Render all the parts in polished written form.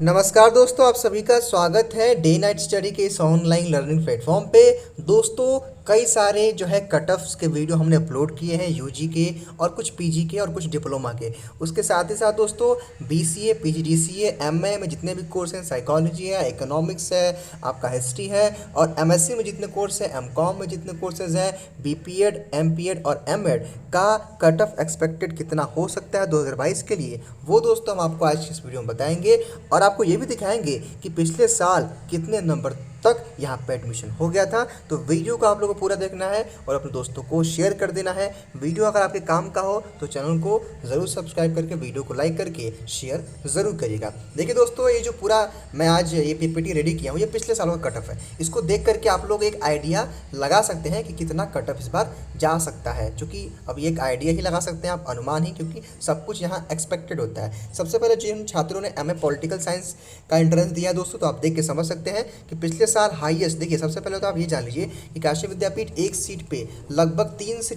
नमस्कार दोस्तों, आप सभी का स्वागत है डे नाइट स्टडी के इस ऑनलाइन लर्निंग प्लेटफॉर्म पे। दोस्तों, कई सारे जो है कट ऑफ्स के वीडियो हमने अपलोड किए हैं यूजी के और कुछ पीजी के और कुछ डिप्लोमा के। उसके साथ ही साथ दोस्तों बीसीए, पीजीडीसीए, एमए में जितने भी कोर्स हैं, साइकोलॉजी है, इकोनॉमिक्स है, आपका हिस्ट्री है, और एमएससी में जितने कोर्स हैं, एमकॉम में जितने कोर्सेज हैं, बीपीएड, एमपीएड और एमएड का कट ऑफ एक्सपेक्टेड कितना हो सकता है 2022 के लिए, वो दोस्तों हम आपको आज की इस वीडियो में बताएंगे। और आपको ये भी दिखाएंगे कि पिछले साल कितने नंबर तक यहाँ पे एडमिशन हो गया था। तो वीडियो को आप लोगों को पूरा देखना है और अपने दोस्तों को शेयर कर देना है। वीडियो अगर आपके काम का हो तो चैनल को ज़रूर सब्सक्राइब करके वीडियो को लाइक करके शेयर ज़रूर करिएगा। देखिए दोस्तों, ये जो पूरा मैं आज ये पीपीटी रेडी किया हूँ, ये पिछले सालों का कट ऑफ है। इसको देख करके आप लोग एक आइडिया लगा सकते हैं कि कितना कट ऑफ इस बार जा सकता है। चूँकि अब ये एक आइडिया ही लगा सकते हैं आप, अनुमान ही, क्योंकि सब कुछ यहाँ एक्सपेक्टेड होता है। सबसे पहले जिन छात्रों ने एमए पॉलिटिकल साइंस का एंट्रेंस दिया दोस्तों, तो आप देख के समझ सकते हैं कि पिछले साल हाईएस्ट, देखिए सबसे पहले तो आप ये जान लीजिए कि काशी विद्यापीठ एक सीट पे लगभग 3 से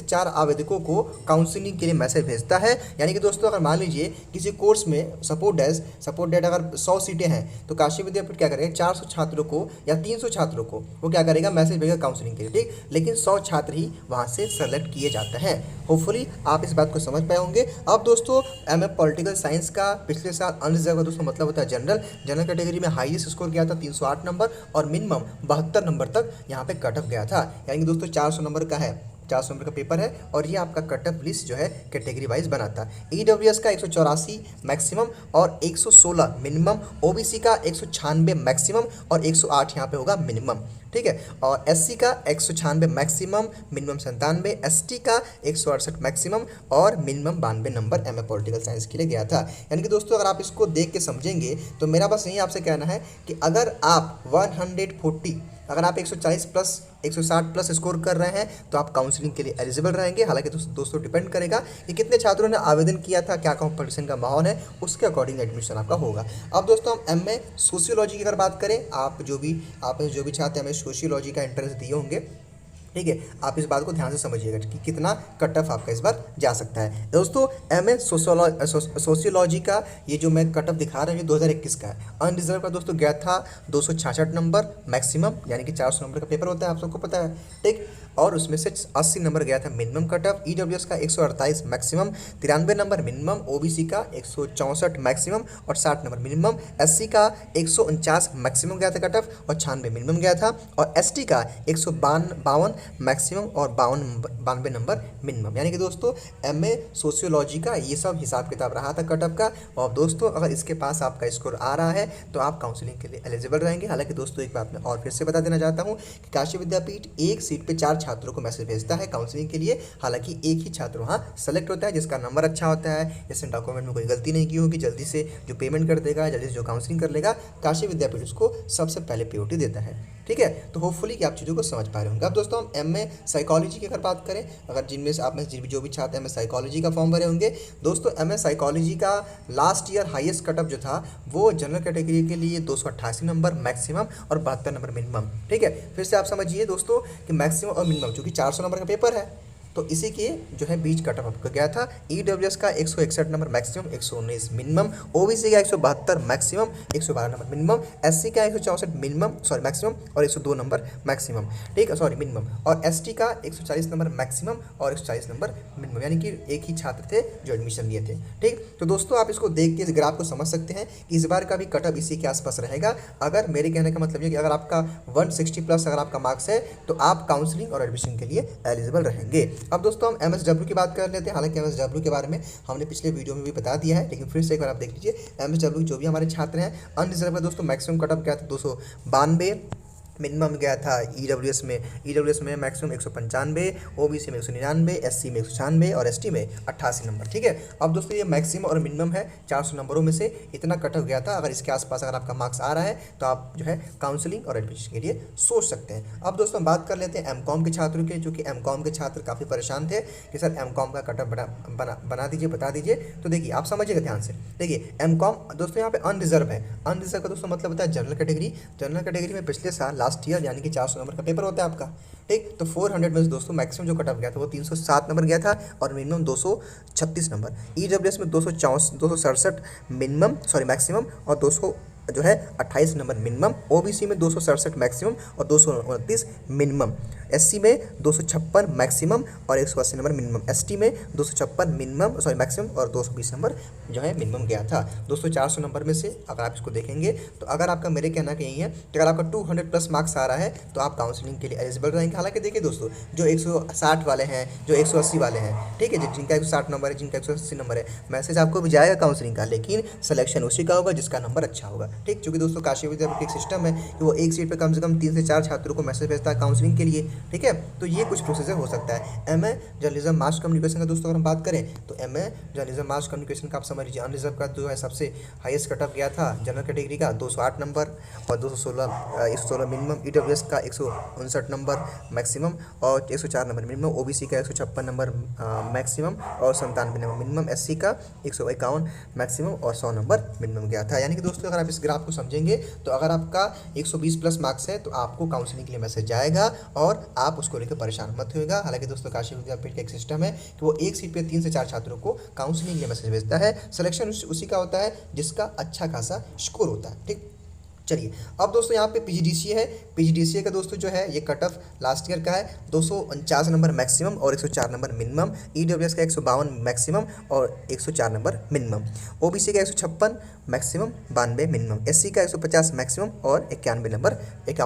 4 आवेदकों को काउंसलिंग के लिए मैसेज भेजता है। यानी कि दोस्तों अगर मान लीजिए किसी कोर्स में सपोर्ट डेट अगर 100 सीटें हैं तो काशी विद्यापीठ क्या करेगा, 400 छात्रों को या 300 छात्रों को वो क्या करेगा, मैसेज भेजेगा काउंसलिंग के लिए, ठीक। लेकिन 100 छात्र ही वहाँ से सेलेक्ट किए जाते हैं। होपफुली आप इस बात को समझ पाए होंगे। अब दोस्तों एमए पॉलिटिकल साइंस का पिछले साल अनरिजर्व दोस्तों मतलब होता है जनरल कैटेगरी में हाईएस्ट स्कोर किया था 308 नंबर और मिनिमम 72 नंबर तक यहाँ पे कट ऑफ गया था। यानी कि दोस्तों 400 नंबर का है, 400 नंबर का पेपर है और ये आपका कट ऑफ लिस्ट जो है कैटेगरी वाइज बनाता है। ईडब्ल्यूएस का 184 मैक्सिमम और 116 मिनिमम, ओबीसी का 196 मैक्सिमम और 108 यहाँ पे होगा मिनिमम, ठीक है। और एससी का 196 मैक्सिमम, मिनिमम 97, एसटी का 168 मैक्सिमम और minimum 92 number MA political science के लिए गया था। यानी कि दोस्तों अगर आप इसको देख के समझेंगे तो मेरा बस यही आपसे कहना है कि अगर आप 140 अगर आप 140 प्लस 160 प्लस स्कोर कर रहे हैं तो आप काउंसलिंग के लिए एलिजिबल रहेंगे। हालांकि दोस्तों डिपेंड करेगा कि कितने छात्रों ने आवेदन किया था, क्या कंपटीशन का माहौल है, उसके अकॉर्डिंग एडमिशन आपका होगा। अब दोस्तों हम एमए सोशियोलॉजी की अगर बात करें, आपने जो भी छात्र एमए सोशियोलॉजी का एंट्रेंस दिए होंगे, ठीक है, आप इस बात को ध्यान से समझिएगा कि कितना कट ऑफ आपका इस बार जा सकता है। दोस्तों एमए सोशियोलॉजी का ये जो मैं कट ऑफ दिखा रहा हूँ ये 2021 का है। अनरिजर्व का दोस्तों गया था 266 नंबर मैक्सिमम, यानी कि 400 नंबर का पेपर होता है, आप सबको पता है, ठीक। और उसमें से 80 नंबर गया था मिनिमम कट ऑफ। ईडब्ल्यूएस का 148 मैक्सिमम, 93 नंबर मिनिमम, ओबीसी का 164 मैक्सिमम और 60 नंबर मिनिमम, एससी का 149 मैक्सिमम गया था कट ऑफ और 96 मिनिमम गया था, और एसटी का 152 मैक्सिमम और 92 नंबर मिनिमम। यानी कि दोस्तों एमए सोशियोलॉजी का ये सब हिसाब किताब रहा था कट ऑफ का। और दोस्तों अगर इसके पास आपका स्कोर आ रहा है तो आप काउंसलिंग के लिए एलिजिबल रहेंगे। हालांकि दोस्तों एक बात मैं और फिर से बता देना चाहता हूँ कि काशी विद्यापीठ एक सीट पे 4 छात्रों को मैसेज भेजता है काउंसलिंग के लिए। हालांकि एक ही छात्र वहाँ सेलेक्ट होता है जिसका नंबर अच्छा होता है, जिसने डॉक्यूमेंट में कोई गलती नहीं की होगी, जल्दी से जो पेमेंट कर देगा, जल्दी से जो काउंसलिंग कर लेगा, काशी विद्यापीठ उसको सबसे पहले प्रायोरिटी देता है, ठीक है। तो होपफुली कि आप चीज़ों को समझ पा रहे होंगे। अब दोस्तों हम एमए साइकोलॉजी की अगर बात करें, अगर जिनमें से आप में जो भी छात्र एमए साइकोलॉजी का फॉर्म भरे होंगे, दोस्तों एमए साइकोलॉजी का last year highest cut off जो था वो जनरल कैटेगरी के लिए 288 नंबर मैक्सिमम और 72 नंबर मिनिमम, ठीक है। फिर से आप समझिए दोस्तों कि मैक्सिमम और मिनिमम, चूँकि 400 नंबर का पेपर है तो इसी के जो है बीच कट ऑफ आपका गया था। ईडब्ल्यूएस का 161 नंबर मैक्सिमम, 119 मिनिमम, ओबीसी का 172 मैक्सिमम, 112 नंबर मिनिमम, एससी का 164 मैक्सिमम और 102 नंबर मैक्सिमम, ठीक है, मिनिमम, और एसटी का 140 नंबर मैक्सिमम और 140 नंबर मिनिमम। यानी कि एक ही छात्र थे जो एडमिशन लिए थे, ठीक। तो दोस्तों आप इसको देख के इस ग्राफ को समझ सकते हैं कि इस बार का भी कट ऑफ इसी के आसपास रहेगा। अगर मेरे कहने का मतलब ये कि अगर आपका 160 प्लस अगर आपका मार्क्स है तो आप काउंसलिंग और एडमिशन के लिए एलिजिबल रहेंगे। अब दोस्तों हम एमएसडब्ल्यू की बात कर लेते हैं। हालांकि एमएसडब्ल्यू के बारे में हमने पिछले वीडियो में भी बता दिया है, लेकिन फिर से एक बार आप देख लीजिए। एमएसडब्ल्यू जो भी हमारे छात्र हैं अनरिजर्व का दोस्तों मैक्सिमम कट ऑफ क्या था, 292 मिनिमम गया था। ईडब्ल्यूएस में मैक्सिमम 195, ओबीसी में 199, एससी में 196 और एसटी में 88 नंबर, ठीक है। अब दोस्तों ये मैक्सिमम और मिनिमम है, 400 नंबरों में से इतना कट ऑफ गया था। अगर इसके आसपास अगर आपका मार्क्स आ रहा है तो आप जो है काउंसलिंग और एडमिशन के लिए सोच सकते हैं। अब दोस्तों हम बात कर लेते हैं एमकॉम के छात्रों के, जो कि एमकॉम के छात्र काफ़ी परेशान थे कि सर एमकॉम का कट ऑफ बना दीजिए, बता दीजिए। तो देखिए आप समझिएगा ध्यान से, देखिए एमकॉम दोस्तों यहाँ पे अनरिजर्व है। अनरिजर्व का दोस्तों मतलब होता है जनरल कैटेगरी। जनरल कैटेगरी में पिछले साल लास्ट ईयर, यानी कि 400 नंबर का पेपर होता है आपका। ठीक, तो 400 में से दोस्तों मैक्सिमम जो कट ऑफ गया था वो 307 नंबर गया था और मिनिमम 236 नंबर। ईडब्ल्यूएस में 267 मिनिमम मैक्सिमम और 200 जो है 28 नंबर मिनिमम। ओबीसी में 267 मैक्सिमम और 229 मिनिमम। एससी में 256 मैक्सिमम और 180 नंबर मिनिमम। एसटी में 256 मिनिमम मैक्सिमम और 220 नंबर जो है मिनिमम गया था। दोस्तों 400 नंबर में से अगर आप इसको देखेंगे तो अगर आपका, मेरे कहना का यही है कि अगर आपका 200 प्लस मार्क्स आ रहा है तो आप काउंसलिंग के लिए एलिजिबल रहेंगे। हालांकि देखिए दोस्तों, जो 160 वाले हैं, जो 180 वाले हैं, ठीक है, जिनका 160 नंबर है, जिनका 180 नंबर है, मैसेज आपको भी जाएगा काउंसलिंग का, लेकिन सिलेक्शन उसी का होगा जिसका नंबर अच्छा होगा। ठीक, क्योंकि दोस्तों काशी विद्यापीठ एक सिस्टम है कि वो एक सीट पे कम से कम 3 से 4 छात्रों को मैसेज भेजता है काउंसलिंग के लिए। ठीक है, तो ये कुछ प्रोसीजर हो सकता है। एमए जर्नलिज्म मास कम्युनिकेशन का दोस्तों अगर हम बात करें तो एमए जर्नलिज्म मास कम्युनिकेशन का आप समझ लीजिए, अनरिजर्व का जो है सबसे हाईएस्ट कट ऑफ गया था जनरल कैटेगरी का 208 नंबर और 116 मिनिमम। ईडब्ल्यूएस का 159 नंबर मैक्सिमम और 104 नंबर मिनिमम। ओबीसी का 156 नंबर मैक्सिमम और 97 नंबर मिनिमम। एससी का 151 मैक्सिमम और 100 नंबर मिनिमम गया था। यानी कि दोस्तों अगर आप इस ग्राफ को समझेंगे तो अगर आपका 120 प्लस मार्क्स है तो आपको काउंसलिंग के लिए मैसेज जाएगा और आप उसको लेकर परेशान मत होइएगा। हालांकि दोस्तों काशी विद्यापीठ का एक सिस्टम है कि वो एक सीट पे 3 से 4 छात्रों को काउंसलिंग के लिए मैसेज भेजता है। सिलेक्शन उसी का होता है जिसका अच्छा खासा स्कोर होता है। ठीक, चलिए अब दोस्तों यहाँ पे पीजीडीसीए है। पीजीडीसीए का दोस्तों जो है ये कट ऑफ लास्ट ईयर का है 249 नंबर मैक्सिमम और 104 नंबर मिनिमम। ईडब्ल्यूएस का 152 मैक्सिमम और 104 नंबर मिनिमम। ओबीसी का 156 मैक्सिमम 92 मिनिमम। एससी का 150 मैक्सिमम और 51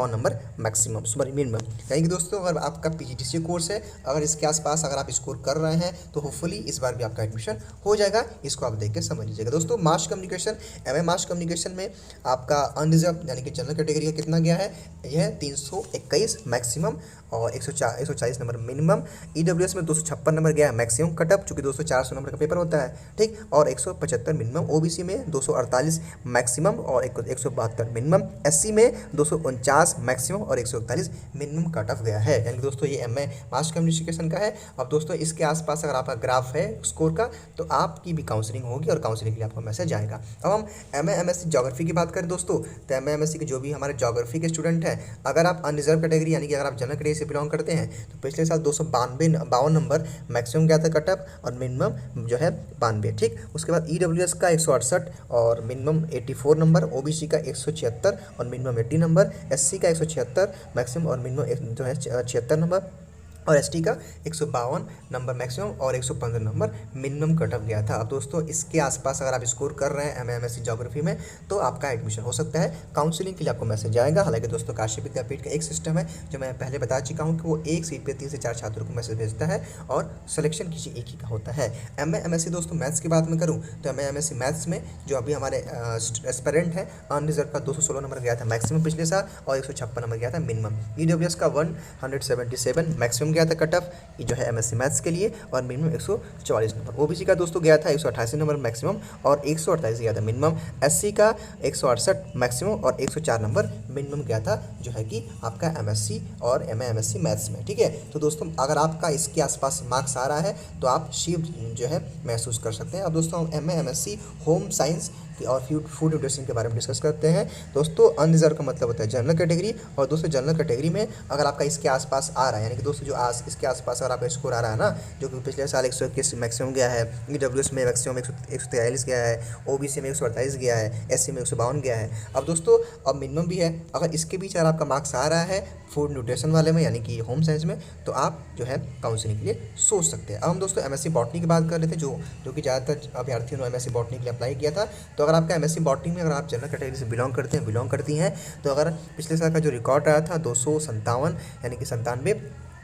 नंबर मैक्सिमम मिनिमम। यानी कि दोस्तों अगर आपका पीजीडीसीए कोर्स है, अगर इसके आसपास अगर आप स्कोर कर रहे हैं तो होपफुली इस बार भी आपका एडमिशन हो जाएगा। इसको आप देख के समझ लीजिएगा। दोस्तों mass communication, MA mass communication में आपका अनरिजर्व यानी कि जनरल कैटेगरी का कितना गया है, यह 321 मैक्सिमम और 140 नंबर मिनिमम। ईडब्ल्यूएस में 256 नंबर गया है मैक्सिमम कटअप, चूँकि दोस्तों 400 नंबर का पेपर होता है। ठीक, और 175 मिनिमम। ओबीसी में 248 मैक्सिमम और 172 मिनिमम। एससी में 249 मैक्सिमम और 141 मिनिमम कट ऑफ गया है। यानी दोस्तों ये एमए मास कम्युनिकेशन का है। अब दोस्तों इसके आसपास अगर आपका ग्राफ है स्कोर का तो आपकी भी काउंसलिंग होगी और काउंसलिंग के लिए आपको मैसेज आएगा। अब हम एमए एमएससी ज्योग्राफी की बात करें दोस्तों, तो एमए एमएससी के जो भी हमारे ज्योग्राफी के स्टूडेंट हैं, अगर आप अनरिजर्व कैटेगरी यानी कि अगर आप जनरल कैटेगरी से बिलोंग करते हैं तो पिछले साल 252 नंबर मैक्सिमम गया था कटअप और मिनिमम जो है 92। ठीक, उसके बाद ईडब्ल्यूएस का 168 और मिनिमम 84 नंबर। ओबीसी का 176 और मिनिमम 80 नंबर। एससी का 176 मैक्सिमम और मिनिमम जो है 76 नंबर। और एसटी का 152 नंबर मैक्सिमम और 115 नंबर मिनिमम कट ऑफ गया था। अब दोस्तों इसके आसपास अगर आप स्कोर कर रहे हैं एमए एमएससी ज्योग्राफी में तो आपका एडमिशन हो सकता है। काउंसलिंग के लिए आपको मैसेज आएगा। हालांकि दोस्तों काशी विद्यापीठ का एक सिस्टम है जो मैं पहले बता चुका हूँ कि वो एक सीट पे 3 से 4 छात्रों को मैसेज भेजता है और सिलेक्शन किसी एक ही का होता है। एमए एमएससी दोस्तों मैथ्स की बात मैं करूँ तो एमए एमएससी मैथ्स में जो अभी हमारे एस्पिरेंट हैं, अनरिजर्व का 216 नंबर गया था मैक्सिमम पिछले साल और 156 नंबर गया था मिनिमम। ईडब्ल्यूएस का 177 मैक्सिमम गया था कट ऑफ जो है एमएससी मैथ्स के लिए और मिनिमम 144 नंबर। ओबीसी का दोस्तों गया था 188 नंबर मैक्सिमम और 148 गया था मिनिमम। एससी का 168 मैक्सिमम और 104 नंबर मिनिमम गया था जो है कि आपका एमएससी और एमए एमएससी मैथ्स में। ठीक है, तो दोस्तों अगर आपका इसके आसपास मार्क्स आ रहा है तो आप शिफ्ट जो है महसूस कर सकते हैं। अब दोस्तों हम एमए एमएससी होम साइंस और फूड न्यूट्रिशन के बारे में डिस्कस करते हैं। दोस्तों अनरिजर्व का मतलब होता है जनरल कैटेगरी और दोस्तों जनरल कैटेगरी में अगर आपका इसके आसपास आ रहा है यानी कि दोस्तों जो इसके आसपास अगर आपका स्कोर आ रहा है ना, जो कि पिछले साल 121 मैक्सिमम गया है, ईडब्ल्यूएस में मैक्सिमम 143 गया है, ओबीसी में 148 गया है, एससी में 152 गया है। अब दोस्तों अब मिनिमम भी है, अगर इसके बीच अगर आपका मार्क्स आ रहा है फूड न्यूट्रिशन वाले में यानी कि होम साइंस में तो आप जो है काउंसलिंग के लिए सोच सकते हैं। अब हम दोस्तों एमएससी बॉटनी की बात कर रहे थे जो कि ज़्यादातर अभ्यर्थियों ने एमएससी बॉटनी के लिए अप्लाई किया था। तो अगर आपका एमएससी बॉटनी में अगर आप जनरल कैटेगरी से बिलोंग करती हैं तो अगर पिछले साल का जो रिकॉर्ड आया था 257 यानी कि 97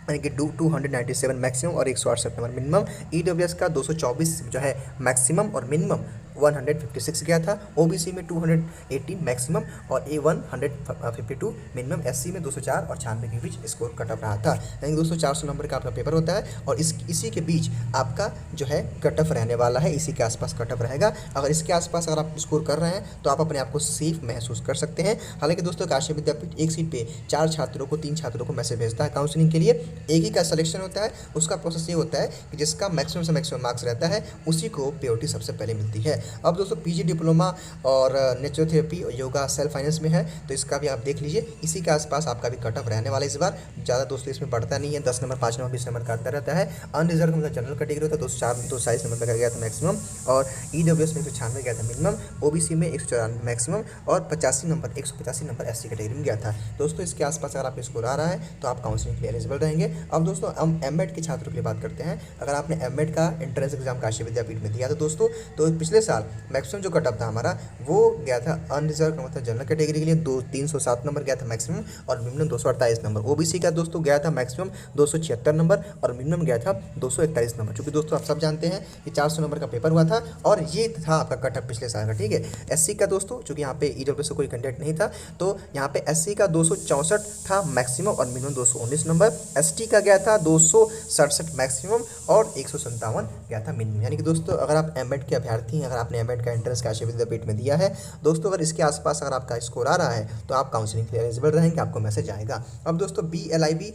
यानी कि 297 मैक्सिमम और 168 नंबर मिनिमम। ईडब्ल्यूएस का 224 जो है मैक्सिमम और मिनिमम 156 गया था। ओबीसी में 218 मैक्सिमम और 152 मिनिमम। एससी में 204 और 96 के बीच स्कोर कट ऑफ रहा था। यानी दोस्तों 400 नंबर का आपका पेपर होता है और इसी के बीच आपका जो है कट ऑफ रहने वाला है, इसी के आसपास कट ऑफ रहेगा। अगर इसके आसपास अगर आप स्कोर कर रहे हैं तो आप अपने आप को सेफ महसूस कर सकते हैं। हालांकि दोस्तों काशी विद्यापीठ एक सीट पे 4 छात्रों को 3 छात्रों को मैसेज भेजता है काउंसलिंग के लिए। एक ही का सिलेक्शन होता है। उसका प्रोसेस ये होता है कि जिसका मैक्सिमम से मैक्सिमम मार्क्स रहता है उसी को प्रायोरिटी सबसे पहले मिलती है। अब दोस्तों पीजी डिप्लोमा और नेचुरोथेरेपी योगा सेल्फ फाइनेंस में है, तो इसका भी आप देख लीजिए। इसी के आसपास आपका भी कट ऑफ रहने वाला है इस बार। ज़्यादा दोस्तों इसमें बढ़ता नहीं है, 10 नंबर 5 नंबर 20 नंबर काटता रहता है। अनरिजर्व मतलब जनरल कैटेगरी होता है 240 नंबर पर गया था मैक्सिमम, और ईडब्ल्यूएस में 196 गया था मिनिमम, ओबीसी में 194 मैक्सिमम, और 185 नंबर एससी कैटेगरी में गया था। दोस्तों इसके आसपास अगर आपका स्कोर आ रहा है तो आप काउंसलिंग के लिए एलिजिबल रहेंगे। अब दोस्तों हम एमएड के छात्रों के लिए बात करते हैं। अगर आपने एमएड का एंट्रेंस एग्जाम काशी विद्यापीठ में दिया था दोस्तों, तो पिछले साल मैक्सिमम जो कट ऑफ था हमारा वो गया था अनरिजर्व मतलब जनरल कैटेगरी के लिए 307 नंबर गया था मैक्सिमम, और मिनिमम 248 नंबर। ओबीसी का दोस्तों गया था मैक्सिमम 276 नंबर, और मिनिमम गया था 241 नंबर। क्योंकि दोस्तों आप सब जानते हैं कि 400 नंबर का पेपर हुआ था, और ये था आपका कट ऑफ पिछले साल का, ठीक है। एससी का दोस्तों चूँकि यहाँ पे ईडब्ल्यूएस से कोई कैंडिडेट नहीं था, तो यहाँ पे एससी का 264 था मैक्सिमम, और मिनिमम 219 नंबर। एसटी का गया था 267 मैक्सिमम, और 157 गया था मिनिमम। यानी कि दोस्तों अगर आप एमएड के अभ्यर्थी हैं, अगर आपने एमएड का एंट्रेंस काशी विद्यापीठ में दिया है दोस्तों, अगर इसके आसपास अगर आपका स्कोर आ रहा है तो आप काउंसलिंग के लिए एलिजिबल रहेंगे, आपको मैसेज आएगा। अब दोस्तों BLIB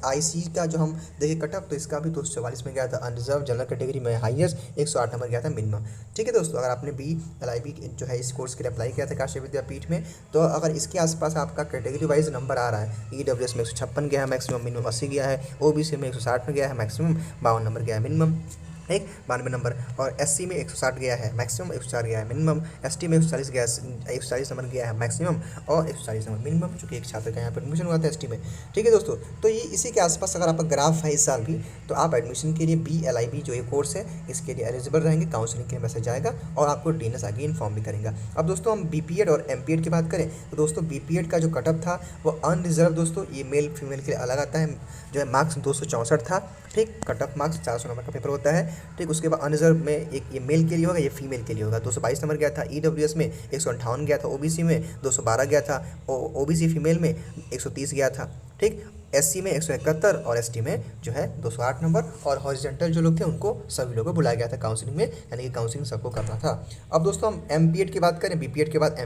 IC का जो हम देखिए कट ऑफ, तो इसका भी 244 में गया था अनरिजर्व जनरल कैटेगरी में, हाईएस्ट 108 नंबर गया था मिनिमम, ठीक है दोस्तों। अगर आपने BLIB जो है इस कोर्स के लिए अप्लाई किया था काशी विद्यापीठ में, तो अगर इसके आसपास आपका कैटेगरी वाइज नंबर आ रहा है, ईडब्ल्यूएस में 156 गया है मैक्सिमम, मिनिमम 80 गया है, ओबीसी में 160 में गया है मैक्सिमम, 52 नंबर गया है मिनिमम, एक 92 नंबर, और एससी में 160 गया है मैक्सिमम, 104 गया है मिनिमम, एसटी में 140 गया है, 140 नंबर गया है मैक्सिमम, और 140 नंबर मिनिमम, चूँकि एक छात्र का यहाँ पर एडमिशन हुआ था एसटी में, ठीक है दोस्तों। तो ये इसी के आसपास अगर आपका ग्राफ है इस साल भी, तो आप एडमिशन के लिए BLIB जो ये कोर्स है इसके लिए एलिजिबल रहेंगे। काउंसलिंग के मैसेज आएगा, और आपको डीएनएस आगे इन्फॉर्म भी करेगा। अब दोस्तों हम BPED और MPED की बात करें, तो दोस्तों BPED का जो कटअप था वो अनरिजर्व दोस्तों, ये मेल फीमेल के लिए अलग आता है, जो है मार्क्स 264 था, ठीक। कट ऑफ मार्क्स 400 नंबर का पेपर होता है, ठीक। उसके बाद अनरिजर्व में एक ये मेल के लिए होगा, ये फीमेल के लिए होगा। 222 नंबर गया था ईडब्ल्यूएस में, 158 गया था, ओबीसी में 212 गया था, ओबीसी फीमेल में 130 गया था, ठीक। एससी में 171, और एसटी में जो है 208 नंबर, और हॉरिजॉन्टल जो लोग थे उनको सभी लोगों को बुलाया गया था काउंसलिंग में, यानी कि काउंसलिंग सबको करना था। अब दोस्तों हम MPED की बात करें, BPED के बाद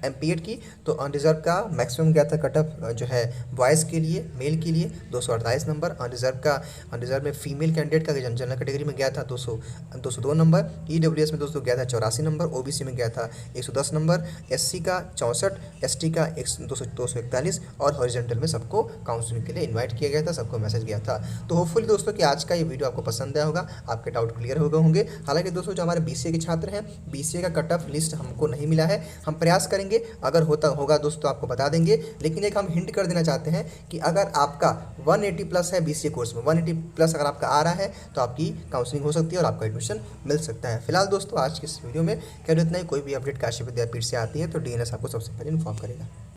MPED की, तो अनरिजर्व का मैक्सिमम गया था कट ऑफ जो है बॉयज़ के लिए, मेल के लिए 248 नंबर। अनरिजर्व में फीमेल कैंडिडेट का जनरल कैटेगरी में गया था 202 नंबर, ईडब्ल्यूएस में दोस्तों गया था 84 नंबर, ओबीसी में गया था 110 नंबर, एससी का 64, एसटी का 241, और हॉरिजॉन्टल में सबको काउंसलिंग के लिए इनवाइट किया गया था, सबको मैसेज गया था। तो होपफुली दोस्तों कि आज का ये वीडियो आपको पसंद आया होगा, आपके डाउट क्लियर हो गए होंगे। हालांकि दोस्तों जो हमारे BCA के छात्र हैं, BCA का कट ऑफ लिस्ट हमको नहीं मिला है, हम प्रयास करेंगे, अगर होगा दोस्तों आपको बता देंगे। लेकिन एक हम हिंट कर देना चाहते हैं कि अगर आपका 180 प्लस है BCA कोर्स में, 180 प्लस अगर आपका आ रहा है तो आपकी काउंसलिंग हो सकती है और आपका एडमिशन मिल सकता है। फिलहाल दोस्तों आज की इस वीडियो में केवल इतना ही। कोई भी अपडेट काशी विद्यापीठ से आती है तो डीएनएस आपको सबसे पहले इन्फॉर्म करेगा।